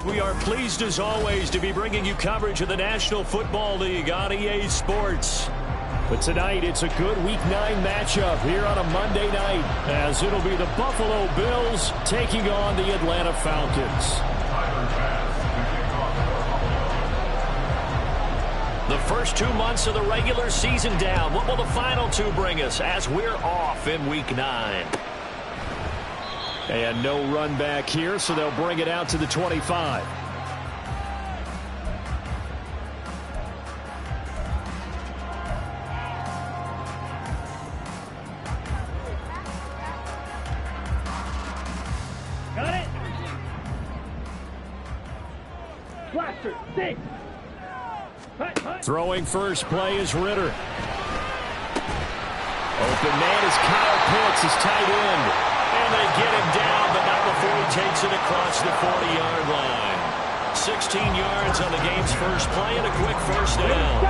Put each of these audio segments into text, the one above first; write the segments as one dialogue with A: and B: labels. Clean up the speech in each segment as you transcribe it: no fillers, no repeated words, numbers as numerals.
A: We are pleased as always to be bringing you coverage of the National Football League on EA Sports. But tonight it's a good Week 9 matchup here on a Monday night, as it'll be the Buffalo Bills taking on the Atlanta Falcons. The first 2 months of the regular season down. What will the final 2 bring us as we're off in Week 9? And no run back here, so they'll bring it out to the 25.
B: Got it. Blaster, 6.
A: Throwing first play is Ritter. Open man is Kyle Pitts, his tight end. And they get him down, but not before he takes it across the 40-yard line. 16 yards on the game's first play and a quick first down.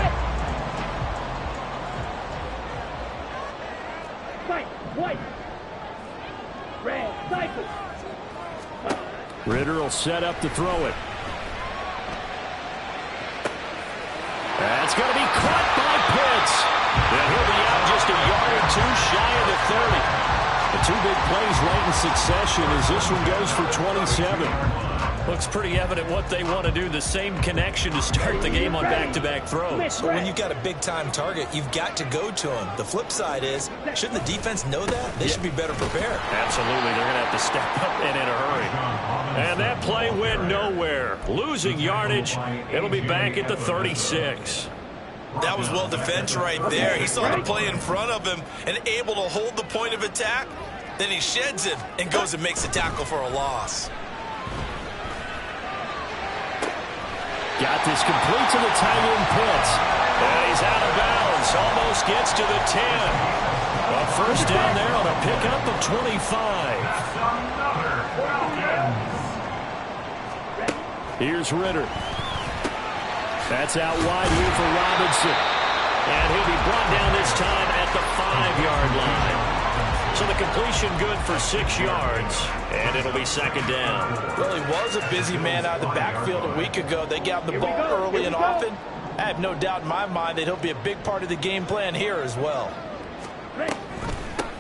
A: Ritter will set up to throw it. That's going to be caught by Pitts. And he'll be out just a yard or 2 shy of the 30. The 2 big plays right in succession as this one goes for 27. Looks pretty evident what they want to do. The same connection to start the game on back-to-back throws.
C: But when you've got a big-time target, you've got to go to him. The flip side is, shouldn't the defense know that? They should be better prepared.
A: Absolutely. They're going to have to step up and in a hurry. And that play went nowhere. Losing yardage. It'll be back at the 36.
C: That was well defense right there. He saw the play in front of him and able to hold the point of attack. Then he sheds it and goes and makes a tackle for a loss.
A: Got this complete to the tight end Pitts. And he's out of bounds. Almost gets to the 10. A first down there on a pickup of 25. Here's Ritter. That's out wide here for Robinson. And he'll be brought down this time at the 5-yard line. So the completion good for 6 yards, and it'll be second down.
C: Well, he was a busy man out of the backfield a week ago. They got the ball early and often. I have no doubt in my mind that he'll be a big part of the game plan here as well.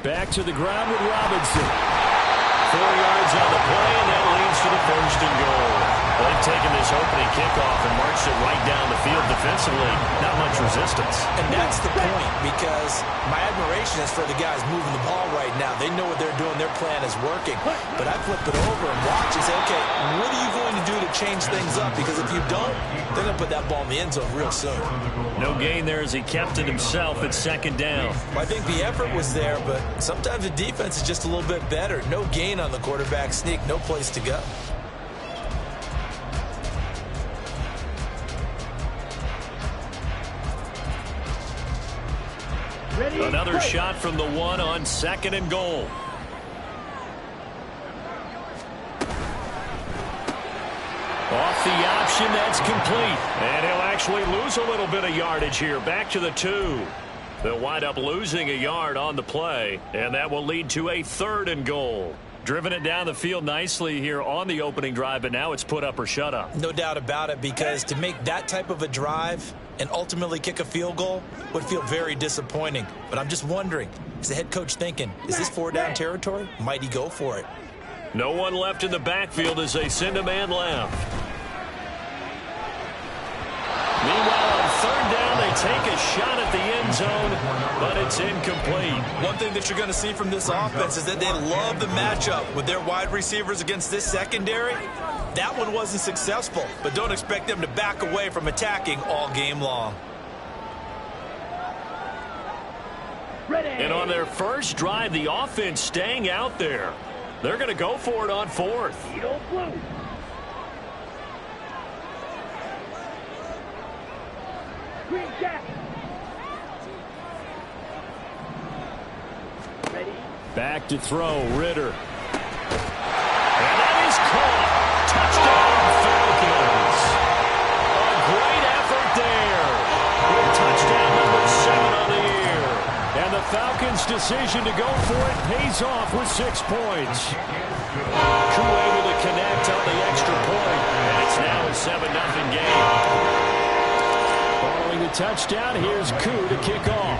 A: Back to the ground with Robinson. 4 yards on the play, and that leads to the first and goal. Well, they've taken this opening kickoff and marched it right down the field defensively. Not much resistance.
C: And that's the point, because my admiration is for the guys moving the ball right now. They know what they're doing. Their plan is working. But I flip it over and watch and say, okay, what are you going to do to change things up? Because if you don't, they're going to put that ball in the end zone real soon.
A: No gain there as he kept it himself at second down.
C: Well, I think the effort was there, but sometimes the defense is just a little bit better. No gain on the quarterback sneak. No place to go.
A: Another shot from the 1 on second and goal. Off the option, that's complete. And he'll actually lose a little bit of yardage here. Back to the 2. They'll wind up losing a yard on the play, and that will lead to a 3rd and goal. Driven it down the field nicely here on the opening drive, but now it's put up or shut up.
C: No doubt about it, because to make that type of a drive and ultimately kick a field goal would feel very disappointing. But I'm just wondering, is the head coach thinking, is this 4-down territory? Might he go for it?
A: No one left in the backfield as they send a man left. Meanwhile, on 3rd down, they take a shot at the end zone, but it's incomplete.
C: One thing that you're going to see from this offense is that they love the matchup with their wide receivers against this secondary. That one wasn't successful, but don't expect them to back away from attacking all game long.
A: And on their first drive, the offense staying out there. They're going to go for it on fourth.
B: Eagle blue. Green jacket. Ready.
A: Back to throw, Ritter. And that is caught. Touchdown, Falcons. A great effort there. With touchdown number 7 on the year. And the Falcons' decision to go for it pays off with 6 points. Koo able to connect on the extra point. And it's now a 7-0 game. Following the touchdown, here's Koo to kick off.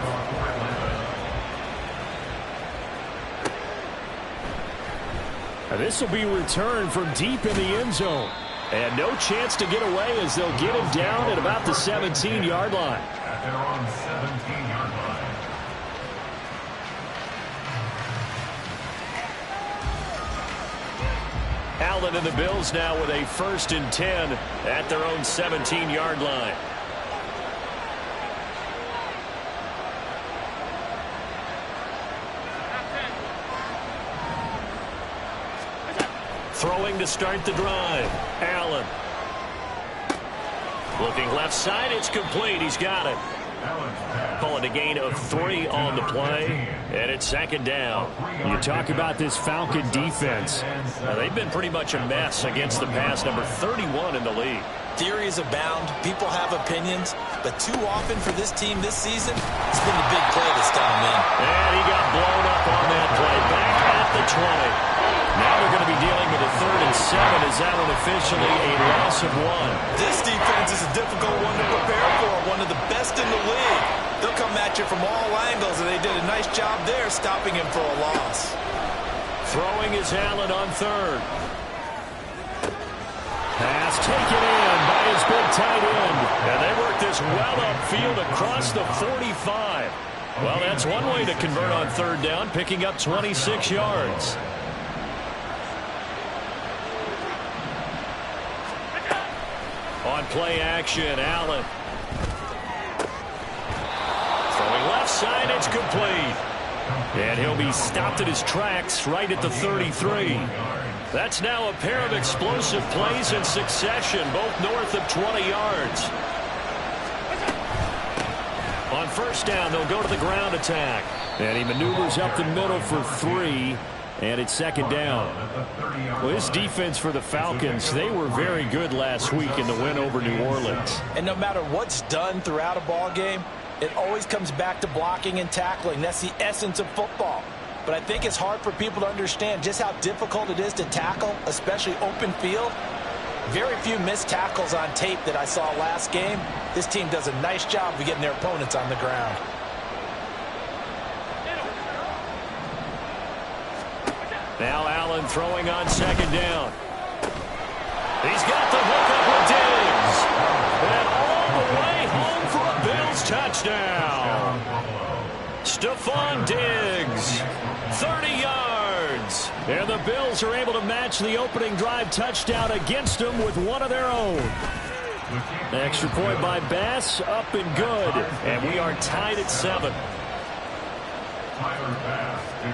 A: This will be returned from deep in the end zone. And no chance to get away as they'll get him down at about the 17-yard line.
D: At their own 17-yard line.
A: Allen and the Bills now with a 1st and 10 at their own 17-yard line. Throwing to start the drive. Allen. Looking left side. It's complete. He's got it. Calling a gain of 3 on the play. And it's 2nd down. You talk about this Falcon defense. They've been pretty much a mess against the pass. Number 31 in the league.
C: Theories abound. People have opinions. But too often for this team this season, it's been the big play that's done them in.
A: And he got blown up on that play. Back at the 20. Now they're going to be dealing with a 3rd and 7 as that one officially a loss of 1.
C: This defense is a difficult one to prepare for. One of the best in the league. They'll come at you from all angles, and they did a nice job there stopping him for a loss.
A: Throwing is Allen on 3rd. Pass taken in by his big tight end. And they work this well upfield across the 45. Well, that's one way to convert on 3rd down, picking up 26 yards. On play action, Allen. Throwing left side, it's complete. And he'll be stopped at his tracks right at the 33. That's now a pair of explosive plays in succession, both north of 20 yards. On 1st down, they'll go to the ground attack. And he maneuvers up the middle for 3. And it's 2nd down. Well, this defense for the Falcons, they were very good last week in the win over New Orleans.
C: And no matter what's done throughout a ball game, it always comes back to blocking and tackling. That's the essence of football. But I think it's hard for people to understand just how difficult it is to tackle, especially open field. Very few missed tackles on tape that I saw last game. This team does a nice job of getting their opponents on the ground.
A: Now Allen throwing on 2nd down. He's got the hook up with Diggs. And all the way home for a Bills touchdown. Stephon Diggs, 30 yards. And the Bills are able to match the opening drive touchdown against them with one of their own. Extra point by Bass, up and good. And we are tied at 7.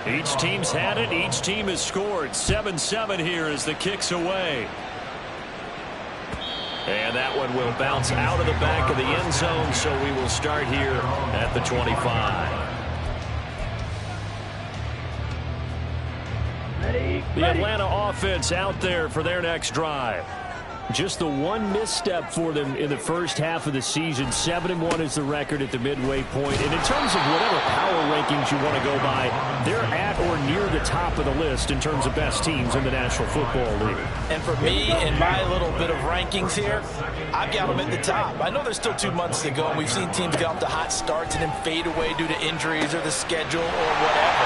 A: Each team's had it. Each team has scored. 7-7 here as the kick's away. And that one will bounce out of the back of the end zone, so we will start here at the 25. The Atlanta offense out there for their next drive. Just the one misstep for them in the first half of the season. 7-1 is the record at the midway point. And in terms of whatever power rankings you want to go by, they're at or near the top of the list in terms of best teams in the National Football League.
C: And for me, in my little bit of rankings here, I've got them at the top. I know there's still 2 months to go, and we've seen teams get off to hot starts and then fade away due to injuries or the schedule or whatever.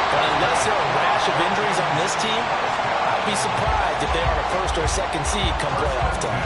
C: But unless there are a rash of injuries on this team, I'd be surprised if they are a 1st or 2nd seed come playoff time.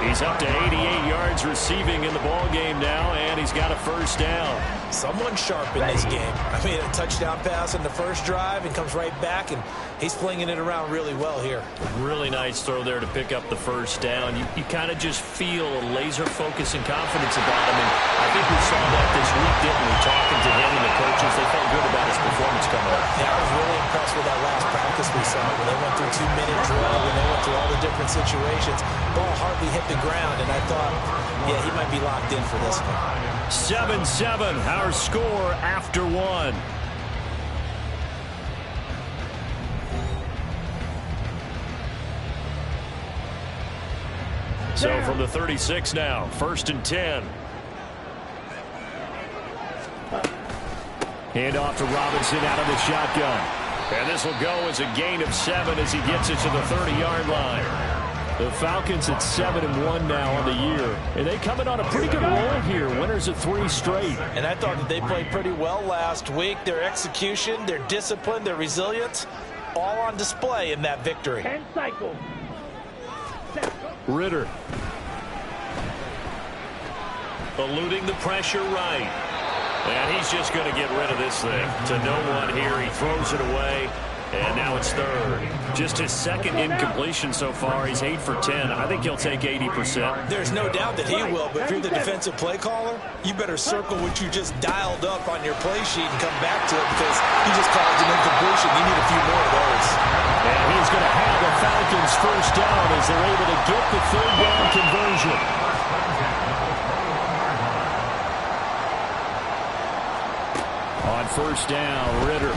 A: He's up to 88 yards receiving in the ball game now, and he's got a first down.
C: Someone sharp in this game. I mean, a touchdown pass in the first drive and comes right back, and he's flinging it around really well here.
A: Really nice throw there to pick up the first down. You kind of just feel a laser focus and confidence about him, and I think we saw that this week, didn't we? Talking to him and the coaches, they felt good about his performance coming up.
C: Yeah, I was really impressed with that last practice we saw when they went through 2-minute drill, when they went through all the different situations. Ball hardly hit the ground, and I thought, yeah, he might be locked in for this one.
A: 7-7, our score after one. So from the 36 now, 1st and 10. Hand off to Robinson out of the shotgun. And this will go as a gain of 7 as he gets it to the 30-yard line. The Falcons at 7-1 now on the year. And they coming on a pretty good roll here. Winners of 3 straight.
C: And I thought that they played pretty well last week. Their execution, their discipline, their resilience, all on display in that victory.
B: 10 cycles.
A: Ridder. Eluding the pressure right. And he's just going to get rid of this thing. To no one here. He throws it away. And now it's 3rd. Just his 2nd incompletion so far. He's 8 for 10. I think he'll take 80%.
C: There's no doubt that he will, but if you're the defensive play caller, you better circle what you just dialed up on your play sheet and come back to it because he just called an incompletion. You need a few more of those.
A: And he's going to have the Falcons first down as they're able to get the 3rd down conversion. On first down, Ridder.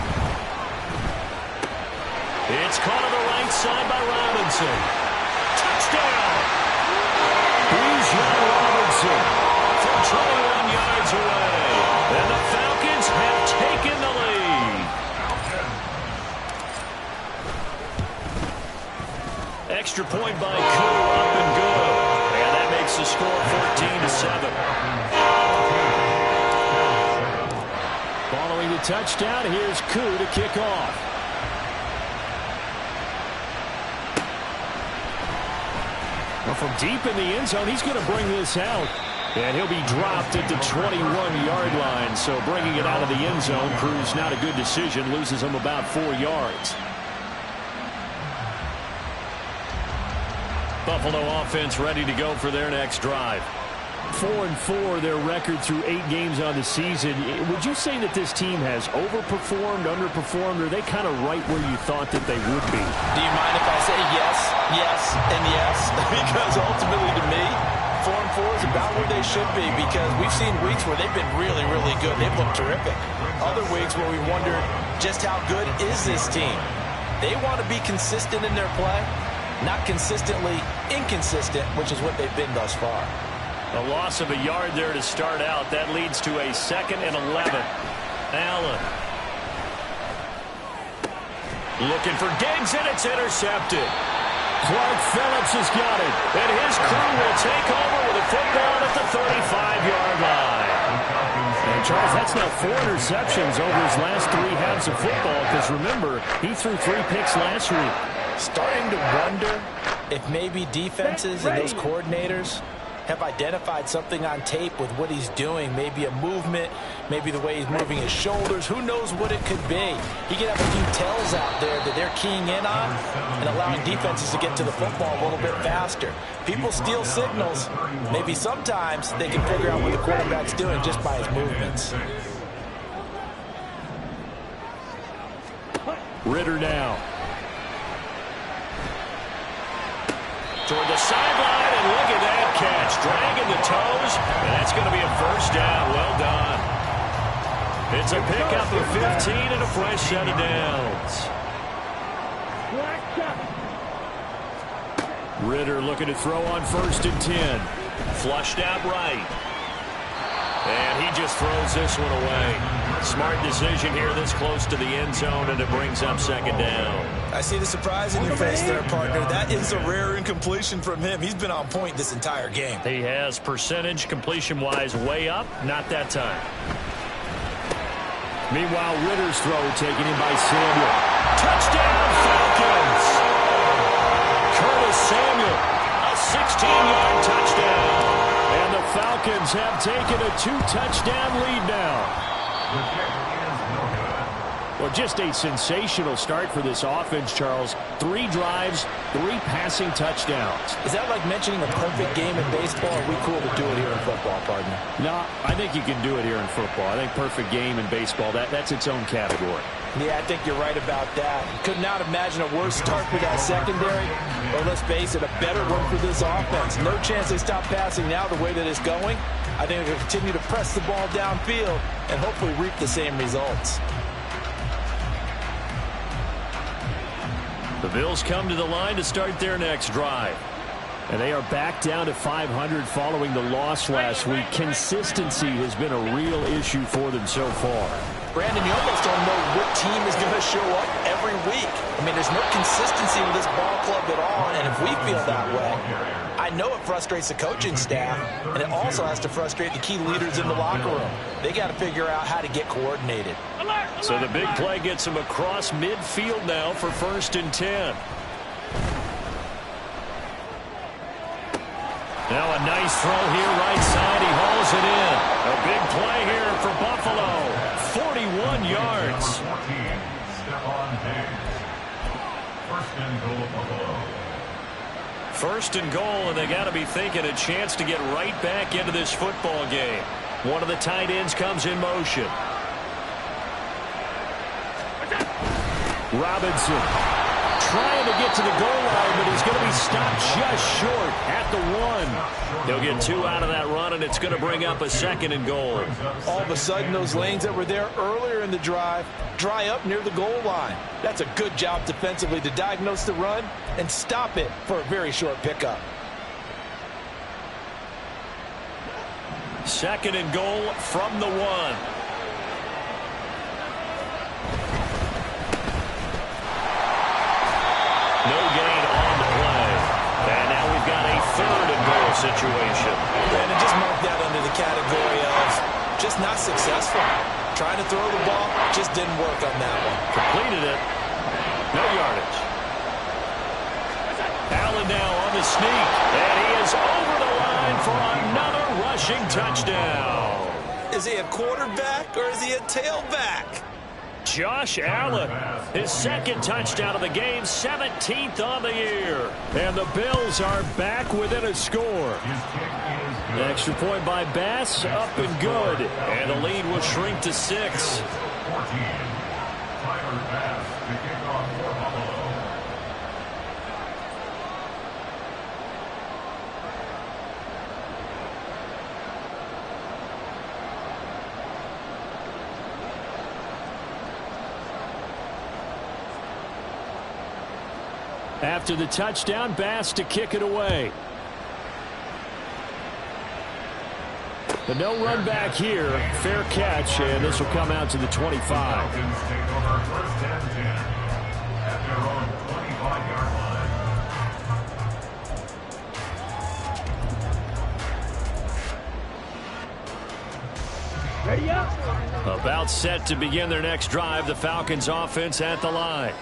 A: It's caught on the right side by Robinson. Touchdown! Bijan Robinson from 21 yards away. And the Falcons have taken the lead. Extra point by Koo, up and good. And that makes the score 14-7. Following the touchdown, here's Koo to kick off. Well, from deep in the end zone, he's going to bring this out. And he'll be dropped at the 21-yard line. So bringing it out of the end zone proves not a good decision. Loses him about 4 yards. Buffalo offense ready to go for their next drive. 4-4 their record through 8 games on the season. Would you say that this team has overperformed, underperformed, or are they kind of right where you thought that they would be?
C: Do you mind if I say yes, yes, and yes? Because ultimately to me, 4-4 is about where they should be because we've seen weeks where they've been really, really good. They've looked terrific. Other weeks where we wondered just how good is this team. They want to be consistent in their play, not consistently inconsistent, which is what they've been thus far.
A: A loss of a yard there to start out. That leads to a 2nd and 11. Allen. Looking for Diggs, and it's intercepted. Clark Phillips has got it. And his crew will take over with a football at the 35-yard line. And Charles, that's now 4 interceptions over his last 3 halves of football. Because remember, he threw 3 picks last week.
C: Starting to wonder if maybe defenses and those coordinators have identified something on tape with what he's doing. Maybe a movement, maybe the way he's moving his shoulders. Who knows what it could be? He could have a few tells out there that they're keying in on and allowing defenses to get to the football a little bit faster. People steal signals. Maybe sometimes they can figure out what the quarterback's doing just by his movements.
A: Ridder now. Toward the sideline, and look at that catch. Dragging the toes, and that's going to be a first down. Well done. It's a pickup of 15 and a fresh set of downs. Ridder looking to throw on 1st and 10. Flushed out right. And he just throws this one away. Smart decision here this close to the end zone, and it brings up 2nd down.
C: I see the surprise in your face there, partner. That is a rare incompletion from him. He's been on point this entire game.
A: He has percentage completion-wise way up, not that time. Meanwhile, Ridder's throw taken in by Samuel. Touchdown, Falcons! Curtis Samuel, a 16-yard touchdown. And the Falcons have taken a 2-touchdown lead now.
D: The kick is no good.
A: Well, just a sensational start for this offense, Charles. 3 drives, 3 passing touchdowns.
C: Is that like mentioning a perfect game in baseball? Or are we cool to do it here in football, partner?
A: No, I think you can do it here in football. I think perfect game in baseball, that's its own category.
C: Yeah, I think you're right about that. Could not imagine a worse start for that secondary, or let's face it, a better one for this offense. No chance they stop passing now the way that it's going. I think they'll continue to press the ball downfield and hopefully reap the same results.
A: The Bills come to the line to start their next drive. And they are back down to 500 following the loss last week. Consistency has been a real issue for them so far.
C: Brandon, you almost don't know what team is going to show up every week. I mean, there's no consistency with this ball club at all, and if we feel that way, I know it frustrates the coaching staff, and it also has to frustrate the key leaders in the locker room. They got to figure out how to get coordinated.
A: So the big play gets him across midfield now for 1st and 10. Now a nice throw here right side. He hauls it in. A big play here for Buffalo. 41 yards.
D: 14, Stephon Diggs. 1st and goal, Buffalo.
A: 1st and goal, and they got to be thinking a chance to get right back into this football game. One of the tight ends comes in motion. Robinson trying to get to the goal line, but he's going to be stopped just short at the 1. He'll get 2 out of that run, and it's going to bring up a 2nd and goal.
C: All of a sudden, those lanes that were there earlier in the drive dry up near the goal line. That's a good job defensively to diagnose the run and stop it for a very short pickup.
A: 2nd and goal from the 1. No gain on the play. And now we've got a 3rd and goal situation.
C: And just mark that under the category of just not successful. Trying to throw the ball, just didn't work on that one.
A: Completed it. No yardage. Allen now on the sneak. And he is over the line for another rushing touchdown.
C: Is he a quarterback or is he a tailback?
A: Josh Allen, his 2nd touchdown of the game, 17th on the year. And the Bills are back within a score. The extra point by Bass, up and good. And the lead will shrink to 6.
D: 14, Tyler Bass to kick off for Buffalo.
A: After the touchdown, Bass to kick it away. But no run back here. Fair catch, and this will come out to the 25.
D: Falcons take over 1st and 10 at their own 25-yard line.
B: Ready up.
A: About set to begin their next drive, the Falcons offense at the line.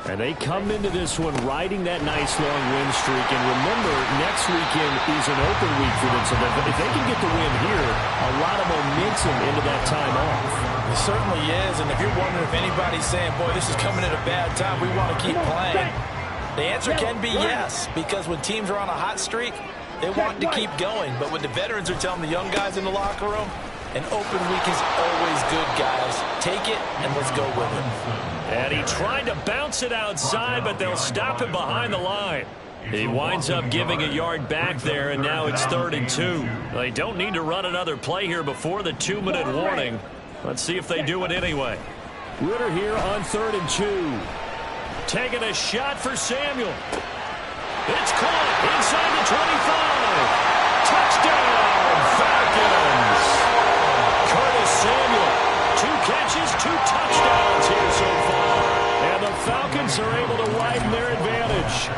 A: And they come into this one riding that nice long win streak. And remember, next weekend is an open week for them. So if they can get the win here, a lot of momentum into that time off.
C: It certainly is. And if you're wondering if anybody's saying, boy, this is coming at a bad time, we want to keep playing, the answer can be yes. Because when teams are on a hot streak, they want to keep going. But when the veterans are telling the young guys in the locker room, an open week is always good, guys. Take it and let's go with it.
A: And he tried to bounce it outside, but they'll stop him behind the line. He winds up giving a yard back there, and now it's 3rd and 2. They don't need to run another play here before the 2-minute warning. Let's see if they do it anyway. Ritter here on 3rd and 2. Taking a shot for Samuel. It's caught inside the 25. Touchdown, Falcons. Curtis Samuel, 2 catches, 2 touchdowns here so far. And the Falcons are able to widen their advantage.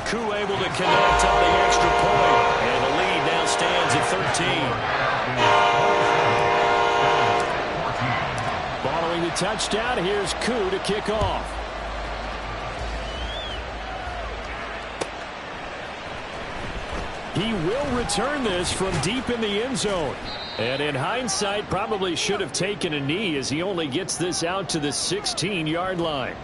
A: Koo able to connect on the extra point. And the lead now stands at 13. Following the touchdown, here's Koo to kick off. He will return this from deep in the end zone. And in hindsight, probably should have taken a knee as he only gets this out to the 16-yard line.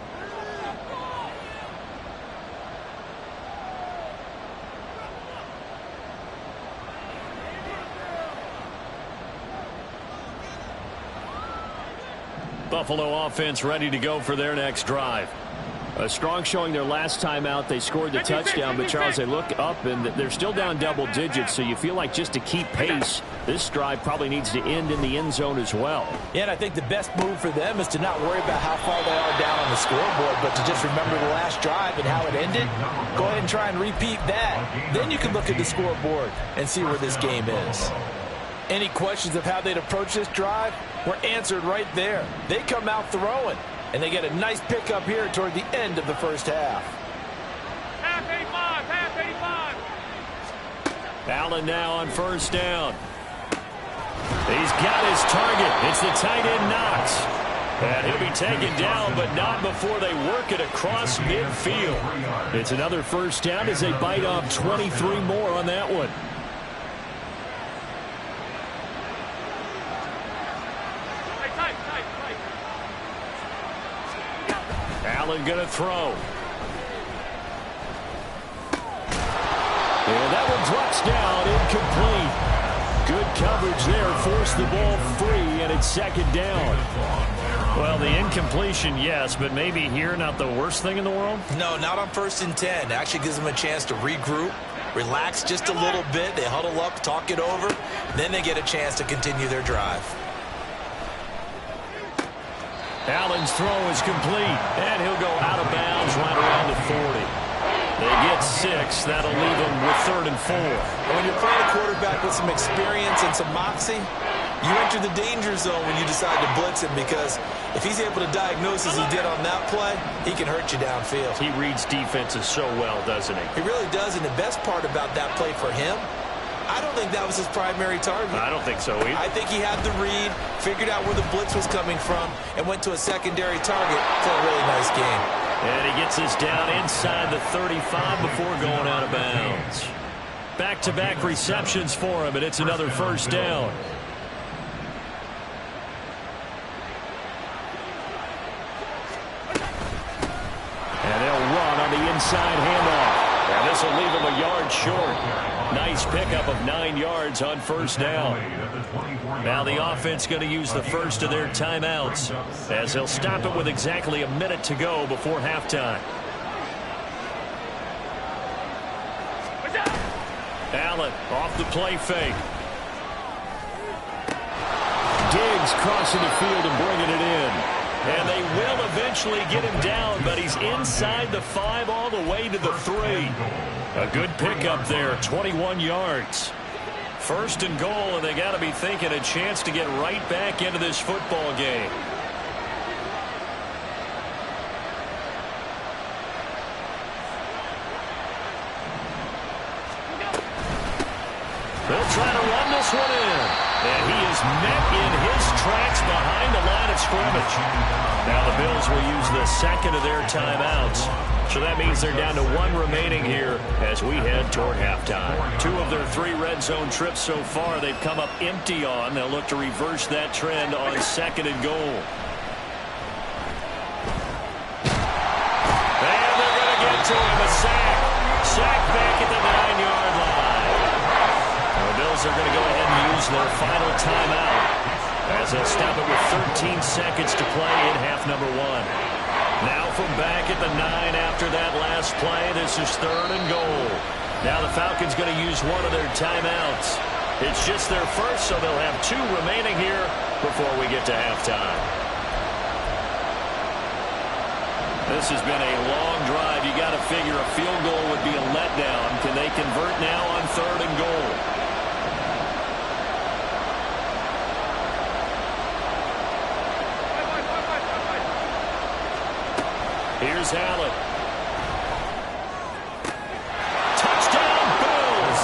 A: Buffalo offense ready to go for their next drive. A strong showing their last time out. They scored the touchdown, but Charles, they look up and they're still down double digits, so you feel like just to keep pace, this drive probably needs to end in the end zone as well.
C: Yeah, and I think the best move for them is to not worry about how far they are down on the scoreboard, but to just remember the last drive and how it ended. Go ahead and try and repeat that. Then you can look at the scoreboard and see where this game is. Any questions of how they'd approach this drive were answered right there. They come out throwing, and they get a nice pickup here toward the end of the first half.
B: Half 85, half 85.
A: Allen now on first down. He's got his target. It's the tight end Knox. And he'll be taken down, but not before they work it across midfield. It's another first down as they bite off 23 more on that one. Allen going to throw. And that one drops down, incomplete. Good coverage there, forced the ball free, and it's second down. Well, the incompletion, yes, but maybe here not the worst thing in the world?
C: No, not on 1st and 10. Actually gives them a chance to regroup, relax just a little bit. They huddle up, talk it over, then they get a chance to continue their drive.
A: Allen's throw is complete, and he'll go out of bounds right around the 40. They get 6. That'll leave them with 3rd and 4.
C: And when you're playing a quarterback with some experience and some moxie, you enter the danger zone when you decide to blitz him, because if he's able to diagnose as he did on that play, he can hurt you downfield.
A: He reads defenses so well, doesn't he?
C: He really does, and the best part about that play for him, I don't think that was his primary target.
A: I don't think so either.
C: I think he had the read, figured out where the blitz was coming from, and went to a secondary target for a really nice game.
A: And he gets this down inside the 35 before going out of bounds. Back-to-back receptions for him, and it's another first down. And they'll run on the inside handoff. And this will leave him a yard short. Nice pickup of 9 yards on first down. Now the offense going to use the first of their timeouts as they'll stop it with exactly a minute to go before halftime. Allen off the play fake. Diggs crossing the field and bringing it in. And they will eventually get him down, but he's inside the 5 all the way to the 3. A good pickup there, 21 yards. 1st and goal, and they got to be thinking a chance to get right back into this football game. They'll try to run this one in. And he is met in his tracks behind the line of scrimmage. Now the Bills will use the second of their timeouts. So that means they're down to 1 remaining here as we head toward halftime. 2 of their 3 red zone trips so far they've come up empty on. They'll look to reverse that trend on 2nd and goal. And they're going to get to him. A sack. Sack back at the 9-yard line. The Bills are going to go ahead and use their final timeout as they'll stop it with 13 seconds to play in half number 1. Now from back at the 9 after that last play, this is 3rd and goal. Now the Falcons going to use one of their timeouts. It's just their first, so they'll have 2 remaining here before we get to halftime. This has been a long drive. You got to figure a field goal would be a letdown. Can they convert now on 3rd and goal? Here's Allen. Touchdown, Bills.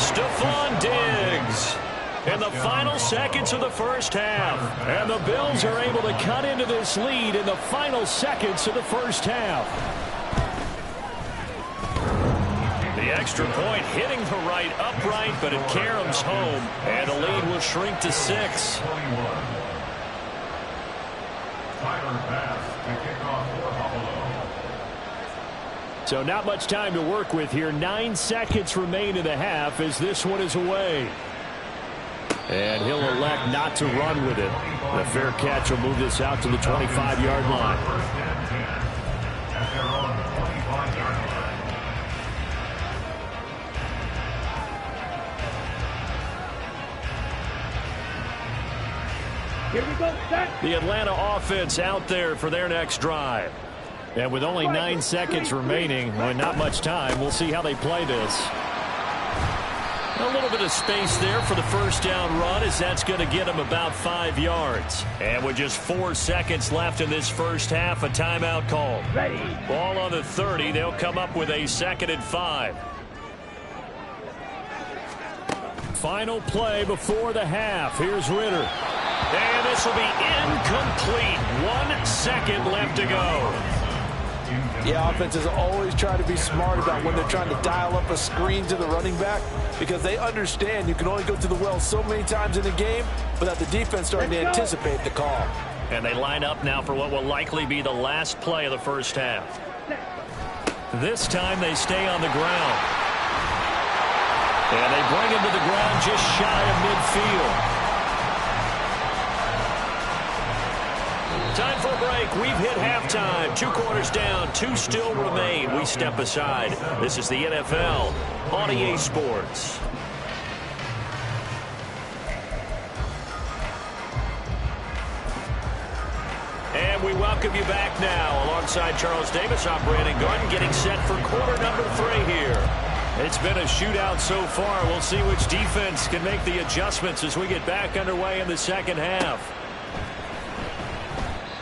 A: Stephon Diggs. In the final seconds of the first half. And the Bills are able to cut into this lead in the final seconds of the first half. The extra point hitting the right upright, but it caroms home, and the lead will shrink to 6.
D: Tyler Bass to kick off for Buffalo.
A: So not much time to work with here. 9 seconds remain in the half as this one is away. And he'll elect not to run with it. The fair catch will move this out to the 25-yard line.
D: First and 10 at their own 25-yard line.
B: Here we go, set.
A: The Atlanta offense out there for their next drive. And with only 9 seconds remaining, well, not much time, we'll see how they play this. A little bit of space there for the first down run, as that's going to get them about 5 yards. And with just 4 seconds left in this first half, a timeout called.
B: Ready.
A: Ball on the 30. They'll come up with a 2nd and 5. Final play before the half. Here's Ritter. And this will be incomplete. 1 second left to go.
C: Yeah, offenses always try to be smart about when they're trying to dial up a screen to the running back, because they understand you can only go to the well so many times in a game without the defense starting to anticipate the call.
A: And they line up now for what will likely be the last play of the first half. This time they stay on the ground. And they bring him to the ground just shy of midfield. Time for a break. We've hit halftime. 2 quarters down. 2 still remain. We step aside. This is the NFL on EA Sports. And we welcome you back now. Alongside Charles Davis, I'm Brandon Garden, getting set for quarter number 3 here. It's been a shootout so far. We'll see which defense can make the adjustments as we get back underway in the second half.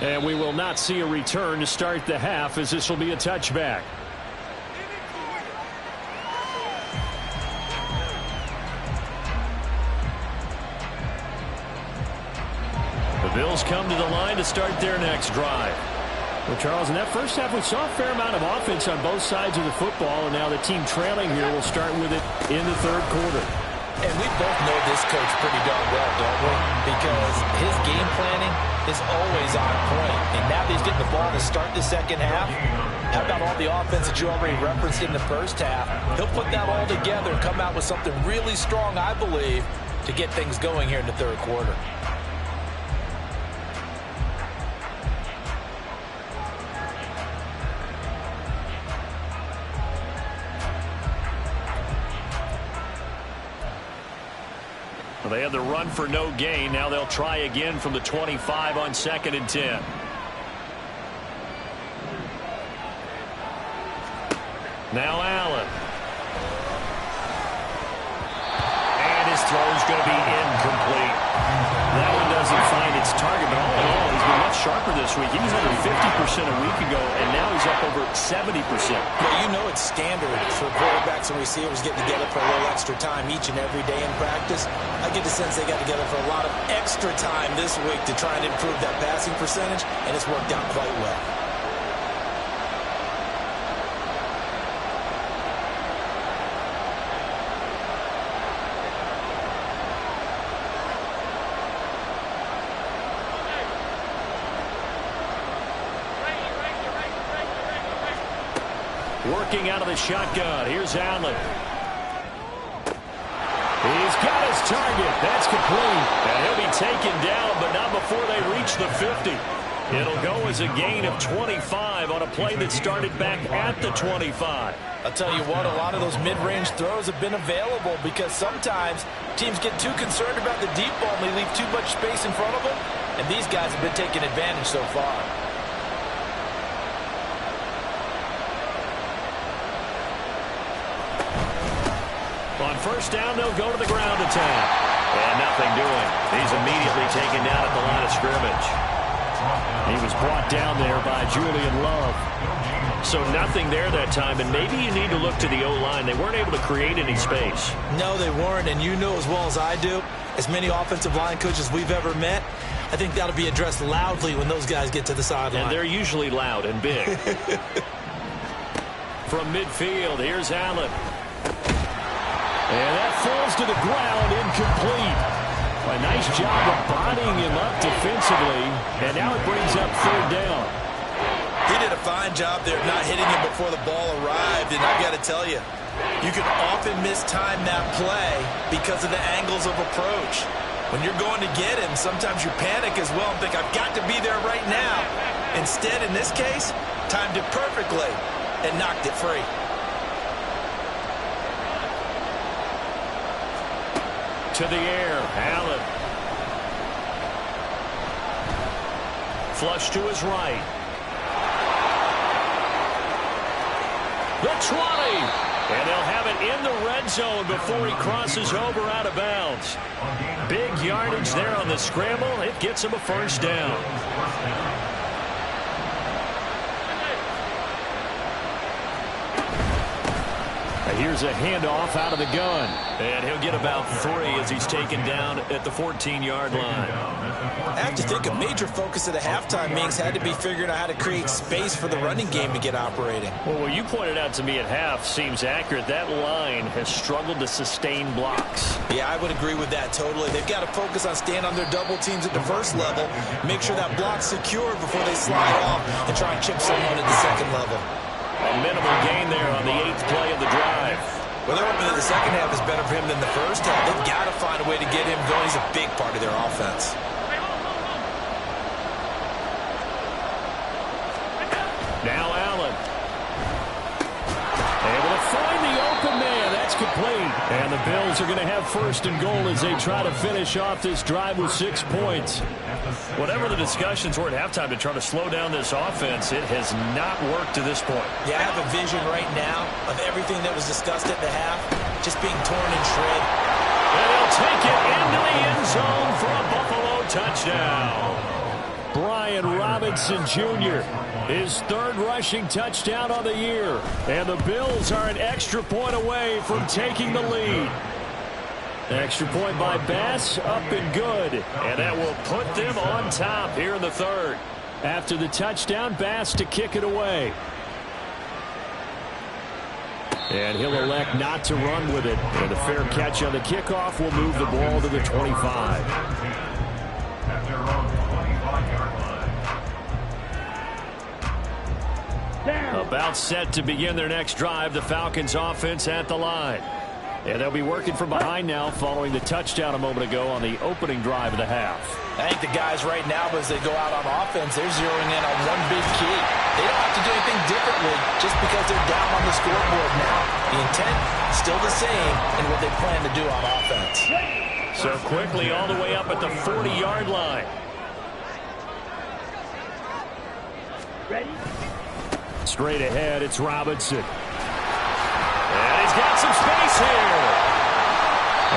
A: And we will not see a return to start the half, as this will be a touchback. The Bills come to the line to start their next drive. Well, Charles, in that first half, we saw a fair amount of offense on both sides of the football, and now the team trailing here will start with it in the third quarter.
C: And we both know this coach pretty darn well, don't we? Because his game planning is always on point. And now that he's getting the ball to start the second half, how about all the offense that you already referenced in the first half? He'll put that all together and come out with something really strong, I believe, to get things going here in the third quarter.
A: They had the run for no gain. Now they'll try again from the 25 on 2nd and 10. Now Allen. And his throw is going to be incomplete. That one doesn't find its target, but all in all, he's been much sharper this week. He was under 50% a week ago, and now he's up over 70%.
C: Well, you know it's standard for quarterbacks and receivers getting together for a little extra time each and every day in practice. I get the sense they got together for a lot of extra time this week to try and improve that passing percentage, and it's worked out quite well.
A: Working out of the shotgun. Here's Allen. He's got his target. That's complete. And he'll be taken down, but not before they reach the 50. It'll go as a gain of 25 on a play that started back at the 25.
C: I'll tell you what, a lot of those mid-range throws have been available because sometimes teams get too concerned about the deep ball and they leave too much space in front of them. And these guys have been taking advantage so far.
A: On first down, they'll go to the ground attack. And nothing doing. He's immediately taken down at the line of scrimmage. He was brought down there by Julian Love. So nothing there that time, and maybe you need to look to the O-line. They weren't able to create any space.
C: No, they weren't, and you know as well as I do, as many offensive line coaches we've ever met, I think that'll be addressed loudly when those guys get to the sideline.
A: And they're usually loud and big. From midfield, here's Allen. And that falls to the ground, incomplete. A nice job of bodying him up defensively, and now it brings up third down.
C: He did a fine job there of not hitting him before the ball arrived, and I've got to tell you, you can often mistime that play because of the angles of approach. When you're going to get him, sometimes you panic as well and think, I've got to be there right now. Instead, in this case, timed it perfectly and knocked it free.
A: To the air, Allen. Flush to his right. The 20. And they'll have it in the red zone before he crosses over out of bounds. Big yardage there on the scramble. It gets him a first down. Here's a handoff out of the gun. And he'll get about 3 as he's taken down at the 14-yard line.
C: I have to think a major focus of the halftime meetings had to be figuring out how to create space for the running game to get operating.
A: Well, what you pointed out to me at half seems accurate. That line has struggled to sustain blocks.
C: Yeah, I would agree with that totally. They've got to focus on staying on their double teams at the first level, make sure that block's secured before they slide off and try and chip someone at the second level.
A: A minimal gain there on the 8th play of the drive.
C: Well, they're hoping that the second half is better for him than the first half. They've got to find a way to get him going. He's a big part of their offense.
A: Now Allen. Able to find the open man. That's complete. And the Bills are going to have first and goal as they try to finish off this drive with 6 points. Whatever the discussions were at halftime to try to slow down this offense, it has not worked to this point.
C: Yeah, I have a vision right now of everything that was discussed at the half just being torn in shred.
A: And they'll take it into the end zone for a Buffalo touchdown. Brian Robinson Jr., his 3rd rushing touchdown on the year. And the Bills are an extra point away from taking the lead. Extra point by Bass, up and good. And that will put them on top here in the 3rd. After the touchdown, Bass to kick it away. And he'll elect not to run with it. And a fair catch on the kickoff will move the ball to the 25.
D: At their own 25-yard line.
A: About set to begin their next drive, the Falcons offense at the line. And they'll be working from behind now following the touchdown a moment ago on the opening drive of the half.
C: I think the guys right now, as they go out on offense, they're zeroing in on one big key. They don't have to do anything differently just because they're down on the scoreboard now. The intent still the same in what they plan to do on offense.
A: So quickly all the way up at the 40-yard line.
B: Ready?
A: Straight ahead, it's Robinson. And he's got some space here.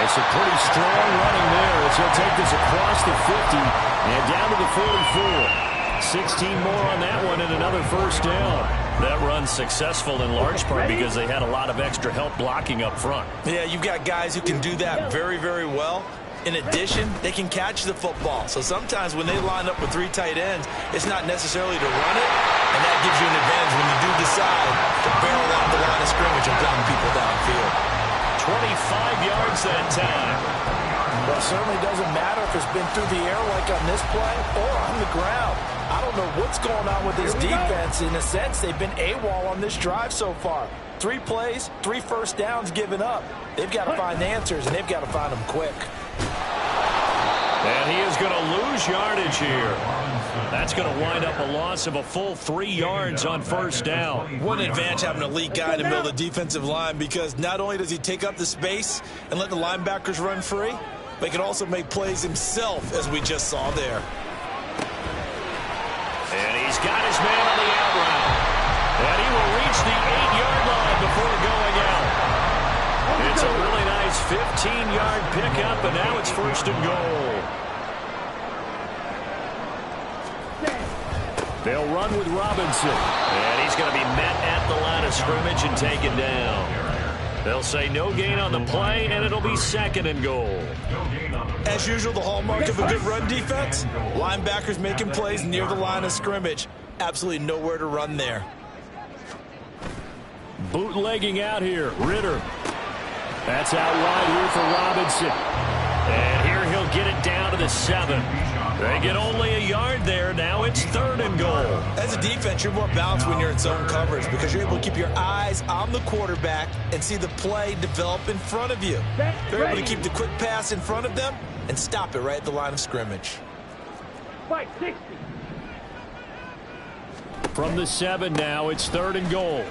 A: It's a pretty strong running there as he'll take this across the 50 and down to the 44. 16 more on that one and another first down. That run's successful in large part because they had a lot of extra help blocking up front.
C: Yeah, you've got guys who can do that very, very well. In addition, they can catch the football. So sometimes when they line up with 3 tight ends, it's not necessarily to run it, and that gives you an advantage when you do decide to barrel off the line of scrimmage and down people downfield.
A: 25 yards that time.
C: Well, it certainly doesn't matter if it's been through the air like on this play or on the ground. I don't know what's going on with this defense. In a sense, they've been AWOL on this drive so far. 3 plays, 3 first downs given up. They've got to find answers, and they've got to find them quick.
A: And he is going to lose yardage here. That's going to wind up a loss of a full 3 yards on first down.
C: What an advantage having an elite guy in the middle of the defensive line, because not only does he take up the space and let the linebackers run free, but he can also make plays himself, as we just saw there.
A: And he's got his man on the out route. And he will reach the 8-yard line before going out. It's a really nice 15-yard pickup, and now it's first and goal. They'll run with Robinson. And he's going to be met at the line of scrimmage and taken down. They'll say no gain on the play, and it'll be second and goal.
C: As usual, the hallmark of a good run defense, linebackers making plays near the line of scrimmage. Absolutely nowhere to run there.
A: Bootlegging out here, Ritter. That's out wide here for Robinson. And here he'll get it down to the 7. They get only a yard there. Now it's 3rd and goal.
C: As a defense, you're more balanced when you're in zone coverage because you're able to keep your eyes on the quarterback and see the play develop in front of you. You're able to keep the quick pass in front of them and stop it right at the line of scrimmage.
B: 560.
A: From the 7 now, it's 3rd and goal.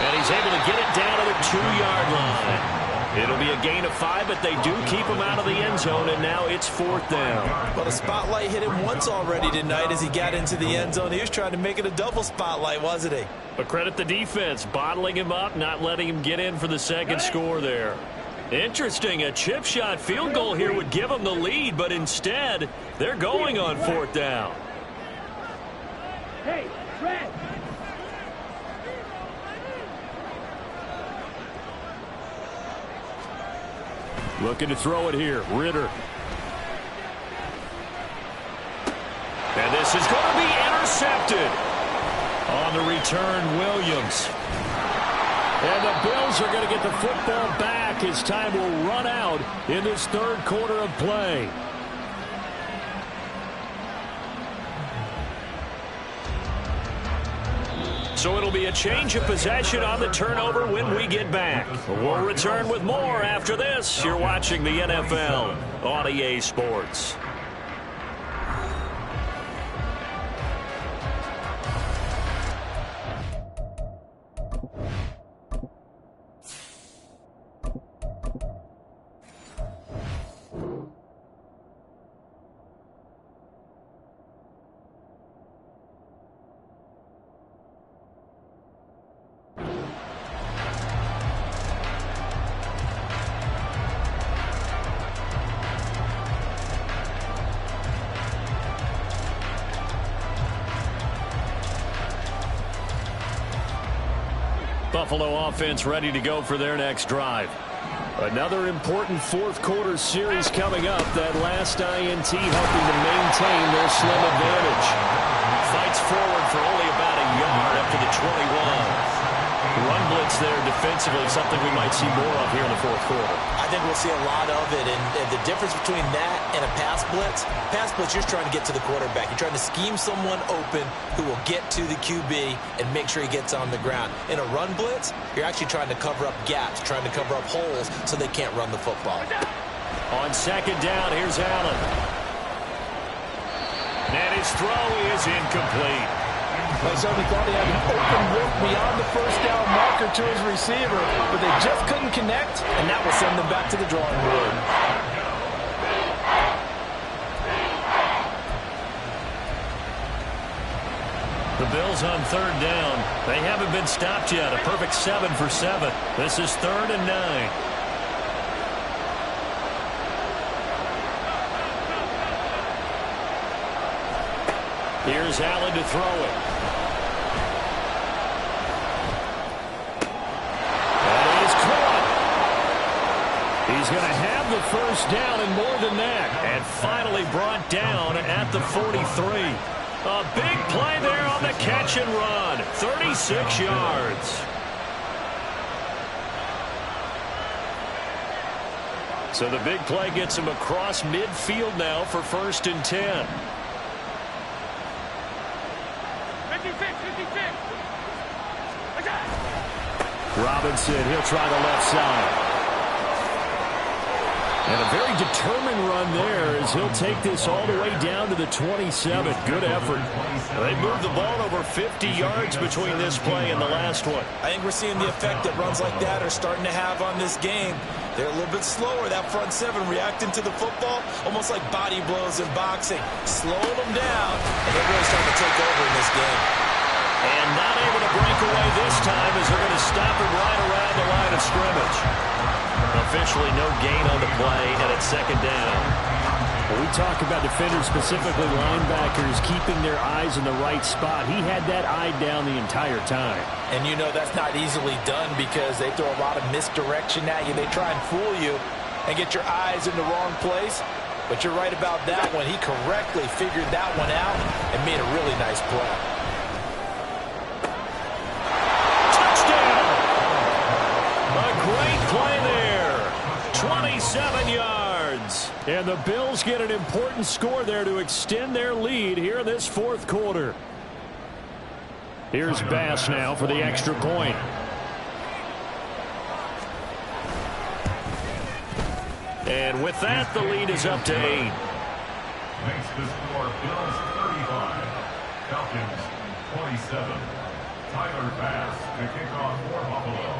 A: And he's able to get it down to the 2-yard line. It'll be a gain of 5, but they do keep him out of the end zone, and now it's 4th down.
C: Well, the spotlight hit him once already tonight as he got into the end zone. He was trying to make it a double spotlight, wasn't he?
A: But credit the defense, bottling him up, not letting him get in for the second score there. Interesting, a chip shot field goal here would give them the lead, but instead, they're going on 4th down.
B: Hey, red.
A: Looking to throw it here, Ritter. And this is going to be intercepted. On the return, Williams. And the Bills are going to get the football back as time will run out in this 3rd quarter of play. So it'll be a change of possession on the turnover when we get back. We'll return with more after this. You're watching the NFL on EA Sports. Buffalo offense ready to go for their next drive. Another important 4th quarter series coming up. That last INT helping to maintain their slim advantage. Fights forward for only about a yard up to the 21. Run blitz there defensively, something we might see more of here in the 4th quarter.
C: I think we'll see a lot of it, and the difference between that and a pass blitz, you're trying to get to the quarterback. You're trying to scheme someone open who will get to the QB and make sure he gets on the ground. In a run blitz, you're actually trying to cover up gaps, trying to cover up holes so they can't run the football.
A: On 2nd down, here's Allen. And his throw is incomplete.
C: I certainly thought he had an open look beyond the 1st down marker to his receiver, but they just couldn't connect, and that will send them back to the drawing board.
A: The Bills on 3rd down. They haven't been stopped yet. A perfect 7 for 7. This is 3rd and 9. Here's Allen to throw it. That is caught. He's going to have the 1st down and more than that. And finally brought down at the 43. A big play there on the catch and run. 36 yards. So the big play gets him across midfield now for 1st and 10.
B: 56.
A: Robinson, he'll try the left side. And a very determined run there as he'll take this all the way down to the 27. Good effort. They moved the ball over 50 yards between this play and the last one.
C: I think we're seeing the effect that runs like that are starting to have on this game. They're a little bit slower, that front 7 reacting to the football, almost like body blows in boxing. Slowing them down, and they're really starting to take over in this game.
A: And not able to break away this time as they're going to stop him right around the line of scrimmage. Officially no gain on the play, and it's 2nd down. When we talk about defenders, specifically linebackers, keeping their eyes in the right spot, he had that eye down the entire time.
C: And you know that's not easily done because they throw a lot of misdirection at you. They try and fool you and get your eyes in the wrong place. But you're right about that one. He correctly figured that one out and made a really nice play.
A: Touchdown! A great play there 7 yards. And the Bills get an important score there to extend their lead here in this fourth quarter. Here's Bass now for the extra point. And with that, the lead is up to 8.
D: Makes the score Bills 35, Falcons 27. Tyler Bass to kick off for Buffalo.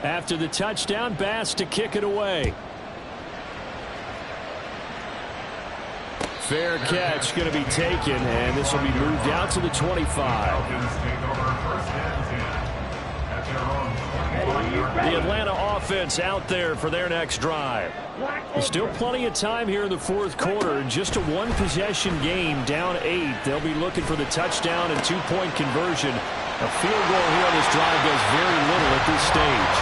A: After the touchdown, Bass to kick it away. Fair catch going to be taken, and this will be moved out to the 25.
D: Falcons take over first and 10 at their own 25-yard line.
A: The Atlanta offense out there for their next drive. There's still plenty of time here in the fourth quarter. Just a one-possession game, down 8. They'll be looking for the touchdown and two-point conversion. A field goal here on this drive does very little at this stage.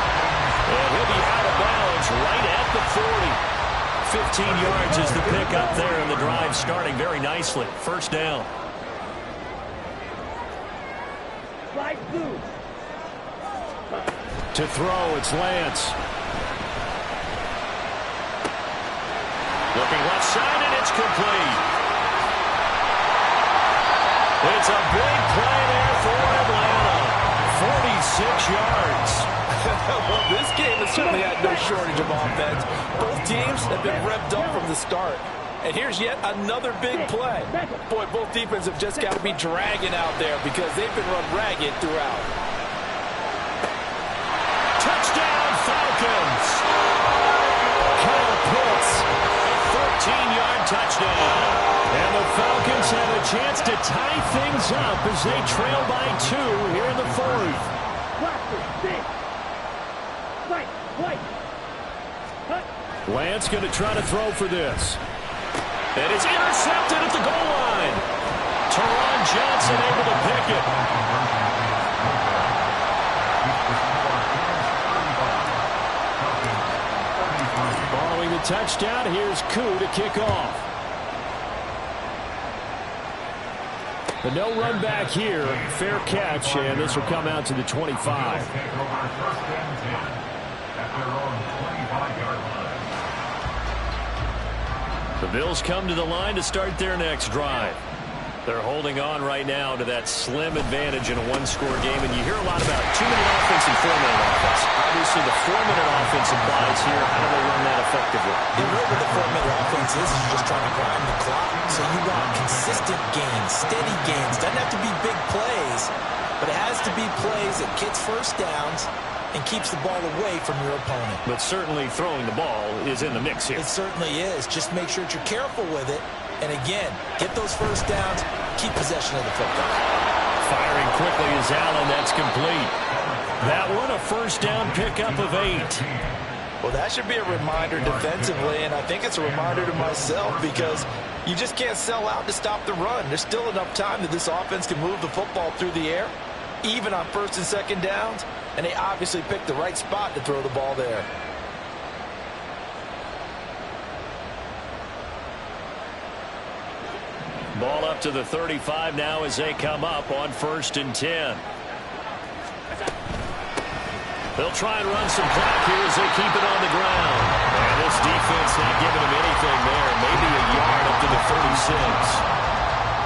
A: And he'll be out of bounds right at the 40. 15 yards is the pickup there, and the drive starting very nicely. First down. To throw, it's Lance. Looking left side, and it's complete. It's a big play there for Atlanta. 46 yards.
C: Well, this game has certainly had no shortage of offense. Both teams have been revved up from the start. And here's yet another big play. Boy, both defenses have just got to be dragging out there because they've been run ragged throughout.
A: Touchdown, Falcons. Kyle Pitts, a 13-yard touchdown. And the Falcons have a chance to tie things up as they trail by 2 here in the fourth. Lance going to try to throw for this. And it's intercepted at the goal line. Teron Johnson able to pick it. Following the touchdown, here's Koo to kick off. But no run back here. Fair catch, and this will come out to the 25. The Bills come to the line to start their next drive. They're holding on right now to that slim advantage in a one-score game, and you hear a lot about 2-minute offense and 4-minute offense. Obviously, the 4-minute offense applies here. How do they run that effectively?
C: Really, the 4-minute offense is just trying to grind the clock. So you want consistent gains, steady gains. Doesn't have to be big plays, but it has to be plays that gets first downs and keeps the ball away from your opponent.
A: But certainly throwing the ball is in the mix here.
C: It certainly is. Just make sure that you're careful with it. And again, get those first downs, keep possession of the football.
A: Firing quickly is Allen. That's complete. That one, a first down pickup of 8.
C: Well, that should be a reminder defensively, and I think it's a reminder to myself because you just can't sell out to stop the run. There's still enough time that this offense can move the football through the air, even on first and second downs, and they obviously picked the right spot to throw the ball there.
A: Ball up to the 35 now as they come up on 1st and 10. They'll try and run some clock here as they keep it on the ground. And this defense not giving them anything there. Maybe a yard up to the 36.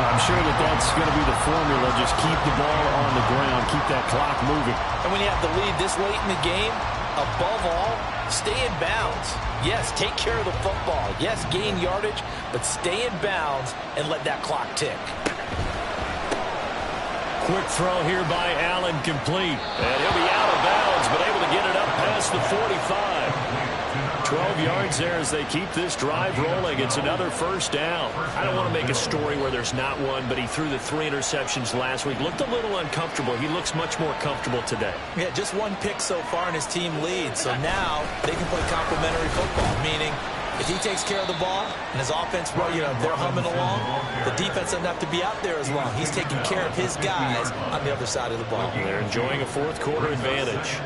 A: I'm sure that that's going to be the formula. Just keep the ball on the ground. Keep that clock moving.
C: And when you have the lead this late in the game, above all, stay in bounds. Yes, take care of the football. Yes, gain yardage, but stay in bounds and let that clock tick.
A: Quick throw here by Allen, complete. And he'll be out of bounds, but able to get it up past the 45. 12 yards there as they keep this drive rolling. It's another first down. I don't want to make a story where there's not one, but he threw the 3 interceptions last week. Looked a little uncomfortable. He looks much more comfortable today.
C: Yeah, just one pick so far and his team leads. So now they can play complementary football, meaning if he takes care of the ball and his offense, they're humming along, the defense doesn't have to be out there as long. He's taking care of his guys on the other side of the ball.
A: They're enjoying a fourth quarter advantage.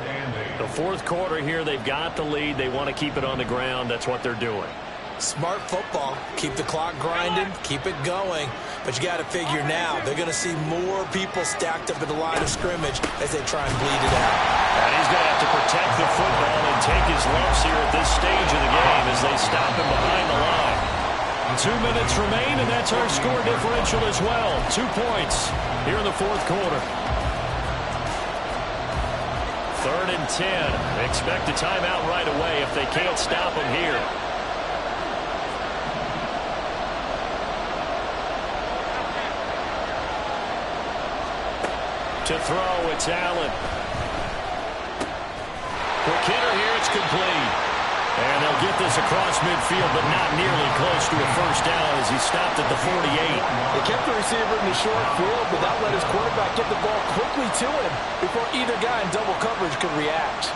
A: The fourth quarter here, they've got the lead. They want to keep it on the ground. That's what they're doing.
C: Smart football. Keep the clock grinding, keep it going. But you got to figure now, they're going to see more people stacked up at the line of scrimmage as they try and bleed it out.
A: And he's going to have to protect the football and take his lumps here at this stage of the game as they stop him behind the line. 2 minutes remain, and that's our score differential as well. 2 points here in the fourth quarter. 3rd and 10. Expect a timeout right away if they can't stop him here. To throw, it's Allen. Quick hitter here, it's complete. And they'll get this across midfield, but not nearly close to a first down as he stopped at the 48.
C: They kept the receiver in the short field, but that let his quarterback get the ball quickly to him before either guy in double coverage could react.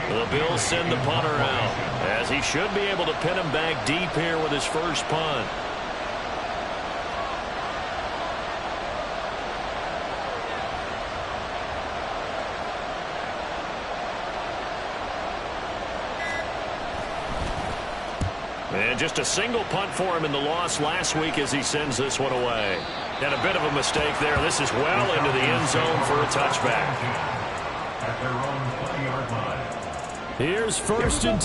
A: The Bills send the punter out, as he should be able to pin him back deep here with his first punt. And just a single punt for him in the loss last week as he sends this one away. And a bit of a mistake there. This is well into the end zone for a touchback.
D: At their own 20-yard line.
A: Here's 1st and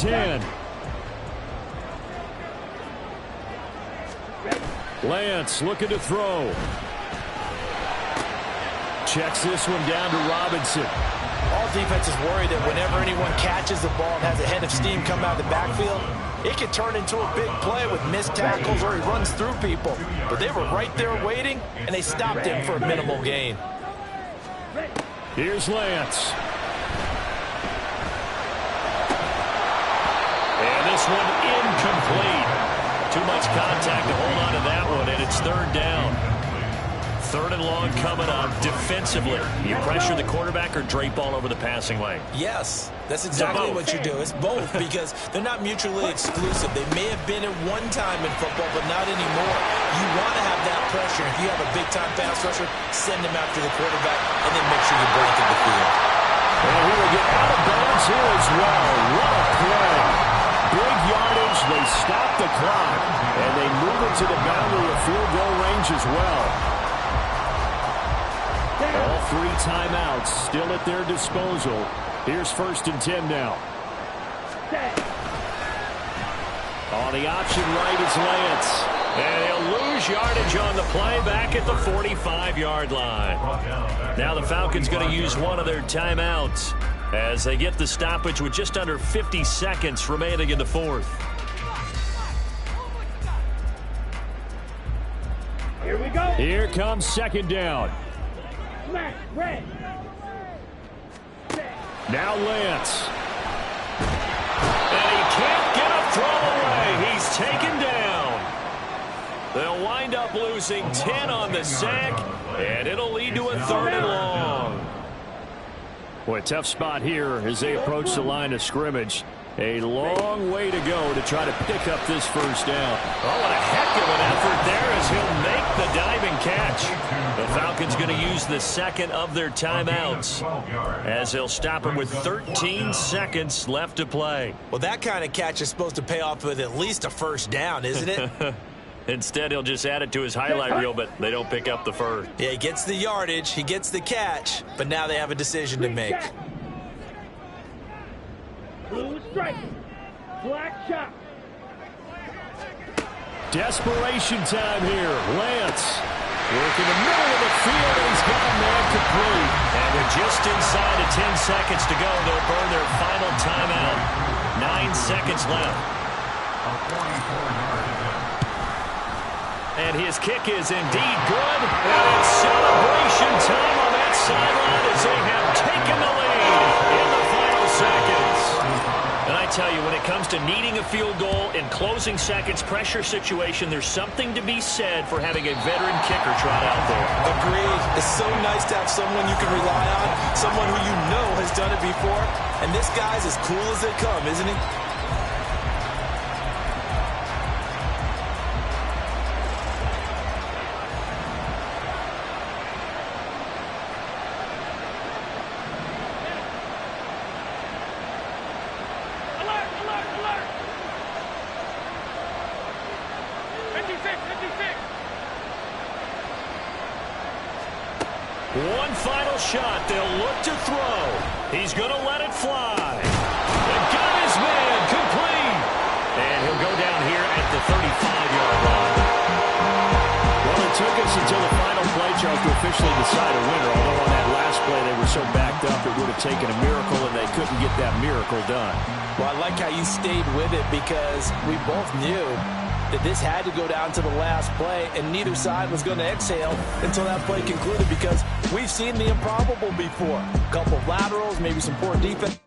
A: 10. Lance looking to throw. Checks this one down to Robinson.
C: All defenses worry that whenever anyone catches the ball and has a head of steam come out of the backfield, it can turn into a big play with missed tackles or he runs through people. But they were right there waiting, and they stopped him for a minimal gain.
A: Here's Lance. And this one incomplete. Too much contact to hold on to that one, and it's 3rd down. 3rd and long coming up. Defensively, you pressure the quarterback or drape all over the passing lane?
C: Yes, that's exactly what you do. It's both because they're not mutually exclusive. They may have been at one time in football, but not anymore. You want to have that pressure. If you have a big-time pass rusher, send him after the quarterback, and then make sure you blanket the field.
A: And he will get out of bounds here as well. What a play. Big yardage. They stop the clock, and they move it to the boundary of field goal range as well. All 3 timeouts still at their disposal. Here's 1st and 10 now. On the option right is Lance. And he'll lose yardage on the play back at the 45-yard line. Now the Falcons going to use one of their timeouts as they get the stoppage with just under 50 seconds remaining in the fourth.
B: Here we go.
A: Here comes 2nd down.
B: Smash, red.
A: Now Lance. And he can't get a throw away. He's taken down. They'll wind up losing 10 on the sack, and it'll lead to a 3rd and long. Boy, tough spot here as they approach the line of scrimmage. A long way to go to try to pick up this first down. Oh, what a heck of an effort there as he'll make the diving catch. The Falcons going to use the 2nd of their timeouts as they'll stop him with 13 seconds left to play.
C: Well, that kind of catch is supposed to pay off with at least a first down, isn't it?
A: Instead, he'll just add it to his highlight reel, but they don't pick up the first.
C: Yeah, he gets the yardage, he gets the catch, but now they have a decision to make.
B: Blue strike. Black shot.
A: Desperation time here. Lance working the middle of the field, and he's got a man complete. And they're just inside of 10 seconds to go. They'll burn their final timeout. 9 seconds left. And his kick is indeed good. And it's celebration time on that sideline as they have taken the lead in the final seconds. And I tell you, when it comes to needing a field goal in closing seconds pressure situation, there's something to be said for having a veteran kicker trot out there.
C: Agreed. It's so nice to have someone you can rely on, someone who you know has done it before. And this guy's as cool as they come, isn't he?
A: One final shot. They'll look to throw. He's going to let it fly. And got his man complete. And he'll go down here at the 35-yard line. Well, it took us until the final play, Charles, to officially decide a winner. Although on that last play they were so backed up, it would have taken a miracle, and they couldn't get that miracle done.
C: Well, I like how you stayed with it because we both knew that this had to go down to the last play, and neither side was going to exhale until that play concluded because we've seen the improbable before. A couple of laterals, maybe some poor defense.